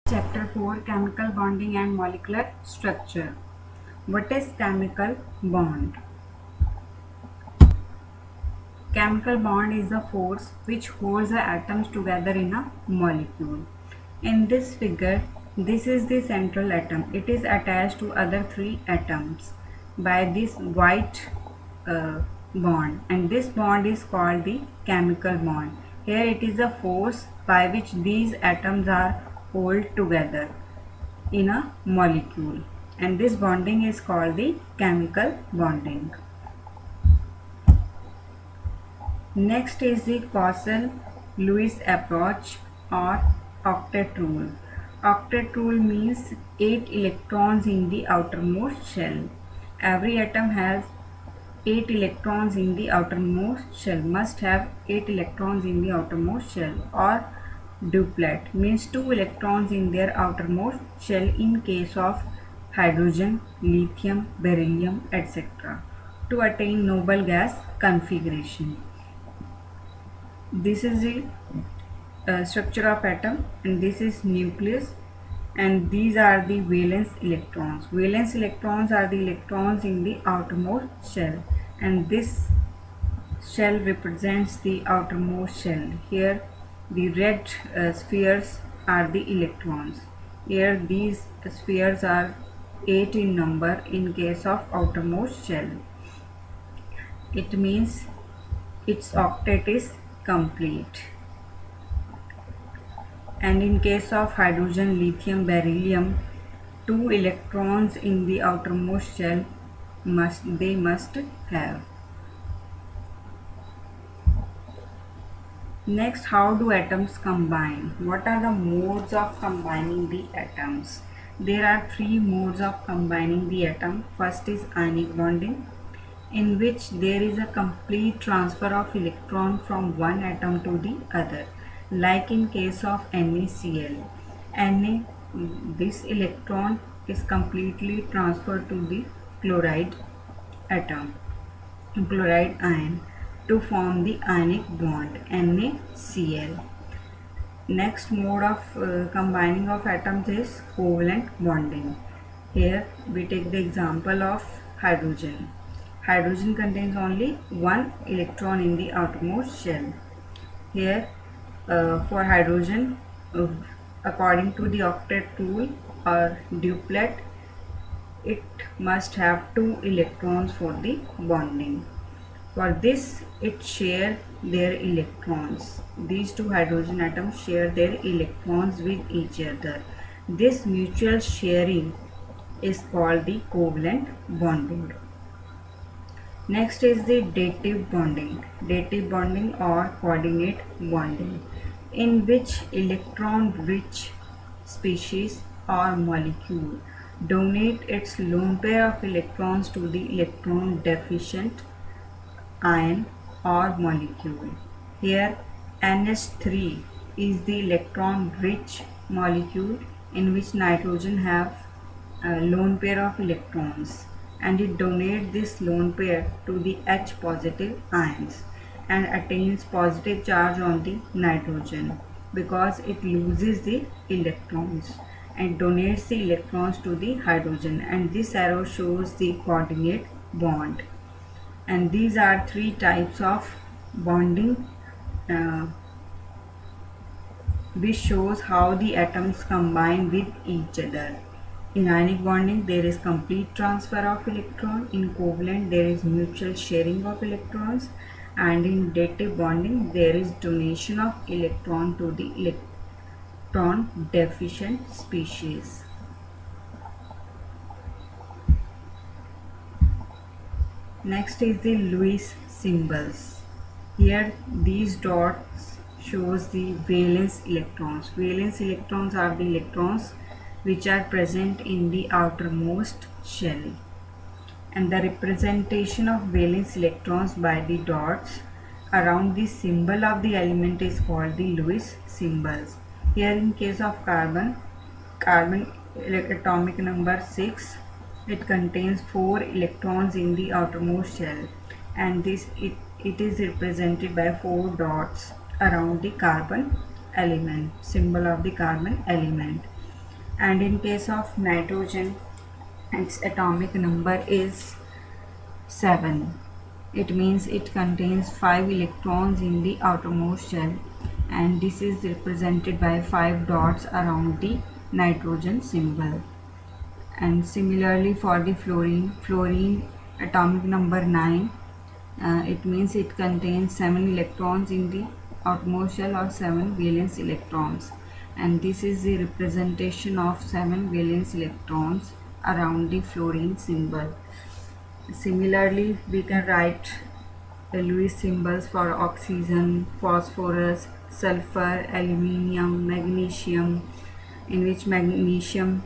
Chapter 4 Chemical Bonding and Molecular Structure. What is chemical bond? Chemical bond is the force which holds the atoms together in a molecule. In this figure, this is the central atom. It is attached to other three atoms by this white bond, and this bond is called the chemical bond. Here it is the force by which these atoms are held together in a molecule, and this bonding is called the chemical bonding. Next is the Clausen-Lewis approach or octet rule. Octet rule means 8 electrons in the outermost shell. Every atom has 8 electrons in the outermost shell, must have 8 electrons in the outermost shell, or duplet means 2 electrons in their outermost shell in case of hydrogen, lithium, beryllium, etc. to attain noble gas configuration. This is the structure of atom, and this is nucleus, and these are the valence electrons. Valence electrons are the electrons in the outermost shell, and this shell represents the outermost shell. Here the red spheres are the electrons. Here these spheres are 8 in number in case of outermost shell. It means its octet is complete. And in case of hydrogen, lithium, beryllium, 2 electrons in the outermost shell must have. Next, how do atoms combine? What are the modes of combining the atoms? There are 3 modes of combining the atom. First is ionic bonding, in which there is a complete transfer of electron from one atom to the other, like in case of NaCl. Na, this electron is completely transferred to the chloride atom, chloride ion, to form the ionic bond NaCl. Next mode of combining of atoms is covalent bonding. Here we take the example of hydrogen. Hydrogen contains only one electron in the outermost shell. Here for hydrogen, according to the octet rule or duplet, it must have 2 electrons for the bonding. For this, it share their electrons. These 2 hydrogen atoms share their electrons with each other. This mutual sharing is called the covalent bonding. Next is the dative bonding. Dative bonding or coordinate bonding, in which electron-rich species or molecule donate its lone pair of electrons to the electron-deficient ion or molecule. Here NH3 is the electron-rich molecule in which nitrogen have a lone pair of electrons, and it donates this lone pair to the H positive ions and attains positive charge on the nitrogen because it loses the electrons, and donates the electrons to the hydrogen, and this arrow shows the coordinate bond. And these are 3 types of bonding which shows how the atoms combine with each other. In ionic bonding, there is complete transfer of electron. In covalent, there is mutual sharing of electrons. And in dative bonding, there is donation of electron to the electron deficient species. Next is the Lewis symbols. Here these dots shows the valence electrons. Valence electrons are the electrons which are present in the outermost shell, and the representation of valence electrons by the dots around the symbol of the element is called the Lewis symbols. Here in case of carbon atomic number 6, it contains 4 electrons in the outermost shell, and it is represented by 4 dots around the carbon element, symbol of the carbon element. And in case of nitrogen, its atomic number is 7. It means it contains 5 electrons in the outermost shell, and this is represented by 5 dots around the nitrogen symbol. And similarly for the fluorine atomic number 9, it means it contains 7 electrons in the outermost shell, or 7 valence electrons, and this is the representation of 7 valence electrons around the fluorine symbol. Similarly, we can write the Lewis symbols for oxygen, phosphorus, sulfur, aluminium, magnesium, in which magnesium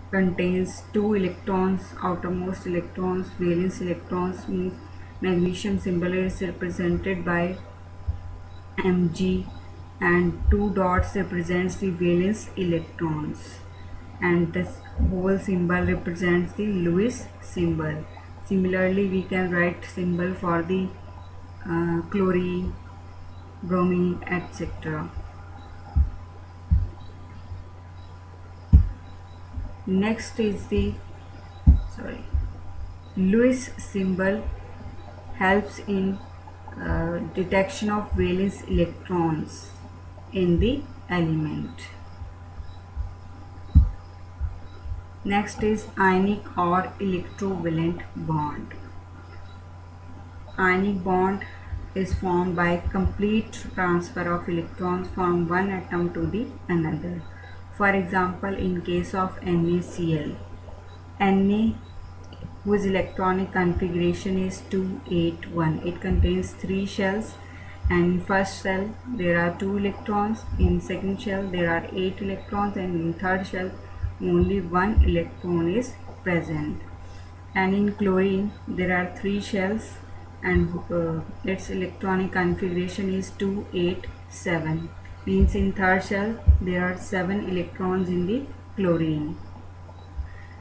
contains 2 electrons, outermost electrons, valence electrons, means magnesium symbol is represented by Mg, and 2 dots represents the valence electrons, and this whole symbol represents the Lewis symbol. Similarly, we can write symbol for the chlorine, bromine, etc. Next is the Lewis symbol helps in detection of valence electrons in the element. Next is ionic or electrovalent bond. Ionic bond is formed by complete transfer of electrons from one atom to the another. For example, in case of NaCl, Na, whose electronic configuration is 281. It contains 3 shells, and in first shell there are 2 electrons, in second shell there are 8 electrons, and in third shell only 1 electron is present. And in chlorine there are 3 shells, and its electronic configuration is 287. Means in third shell there are 7 electrons in the chlorine.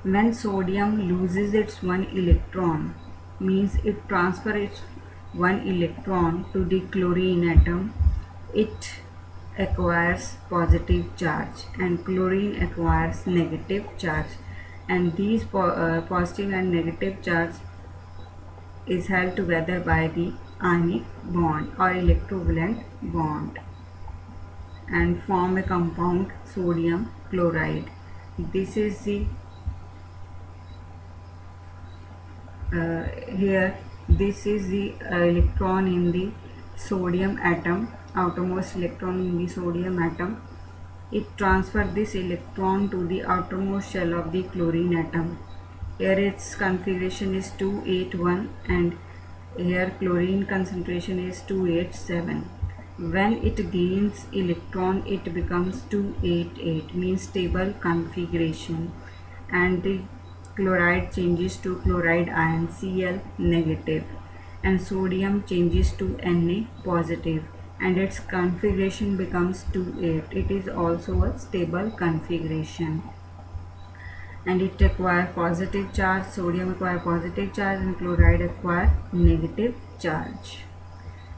When sodium loses its 1 electron, means it transfers its 1 electron to the chlorine atom, it acquires positive charge, and chlorine acquires negative charge, and these positive and negative charge is held together by the ionic bond or electrovalent bond and form a compound sodium chloride. This is the here this is the electron in the sodium atom, outermost electron in the sodium atom. It transfers this electron to the outermost shell of the chlorine atom. Here its configuration is 281, and here chlorine concentration is 287. When it gains electron, it becomes 288, means stable configuration, and the chloride changes to chloride ion Cl negative, and sodium changes to Na positive, and its configuration becomes 28. It is also a stable configuration, and it acquires positive charge. Sodium acquires positive charge and chloride acquires negative charge,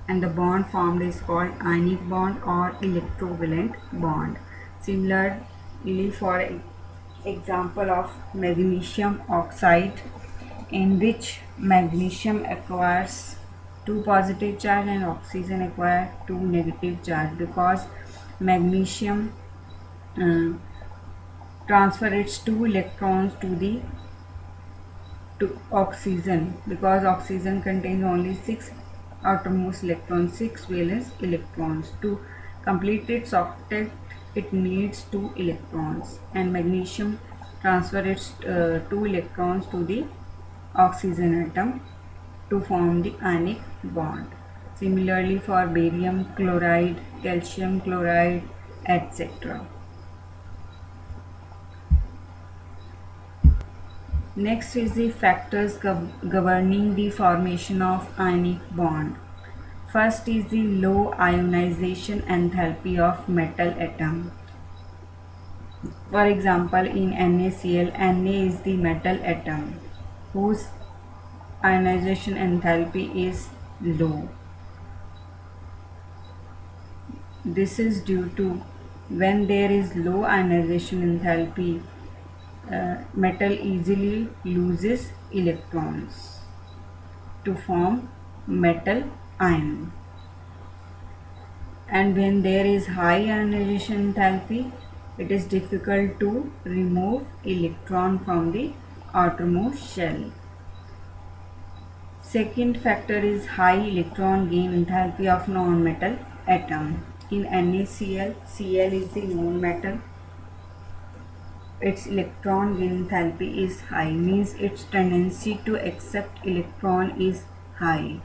and the bond formed is called ionic bond or electrovalent bond. Similarly, for example of magnesium oxide, in which magnesium acquires 2 positive charge and oxygen acquire 2 negative charge, because magnesium transfer its 2 electrons to oxygen, because oxygen contains only 6 outermost electrons, 6 valence electrons. To complete its octet, it needs 2 electrons, and magnesium transfer its 2 electrons to the oxygen atom to form the ionic bond. Similarly for barium chloride, calcium chloride, etc. Next is the factors governing the formation of ionic bond. First is the low ionization enthalpy of metal atom. For example, in NaCl, Na is the metal atom whose ionization enthalpy is low. This is due to When there is low ionization enthalpy, metal easily loses electrons to form metal ion. And when there is high ionization enthalpy, it is difficult to remove electron from the outermost shell. Second factor is high electron gain enthalpy of non-metal atom. In NaCl, Cl is the non-metal. Its electron gain enthalpy is high, means its tendency to accept electron is high.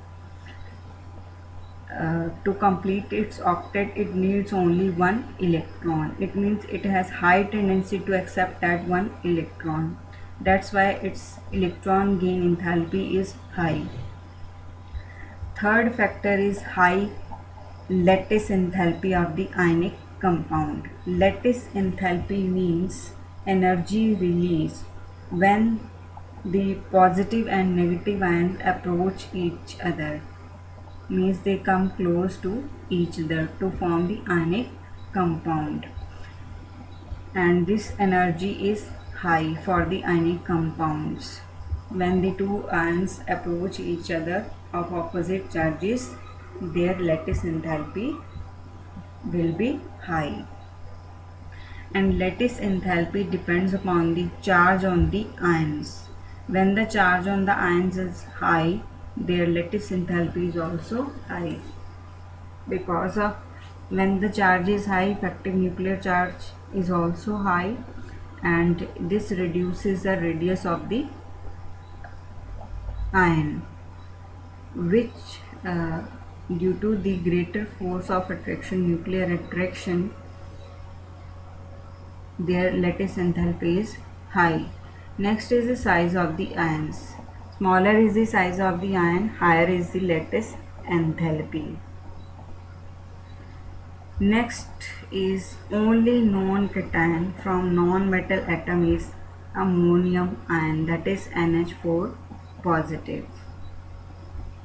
To complete its octet, it needs only one electron. It means it has high tendency to accept that one electron. That's why its electron gain enthalpy is high. Third factor is high lattice enthalpy of the ionic compound. Lattice enthalpy means energy release when the positive and negative ions approach each other, means they come close to each other to form the ionic compound, and this energy is high for the ionic compounds. When the two ions approach each other of opposite charges, their lattice enthalpy will be high. And lattice enthalpy depends upon the charge on the ions. When the charge on the ions is high, their lattice enthalpy is also high. Because of when the charge is high, effective nuclear charge is also high, and this reduces the radius of the ion, which due to the greater force of attraction, nuclear attraction, their lattice enthalpy is high. Next is the size of the ions. Smaller is the size of the ion, higher is the lattice enthalpy. Next is only non-cation from non-metal atom is ammonium ion, that is NH4 positive.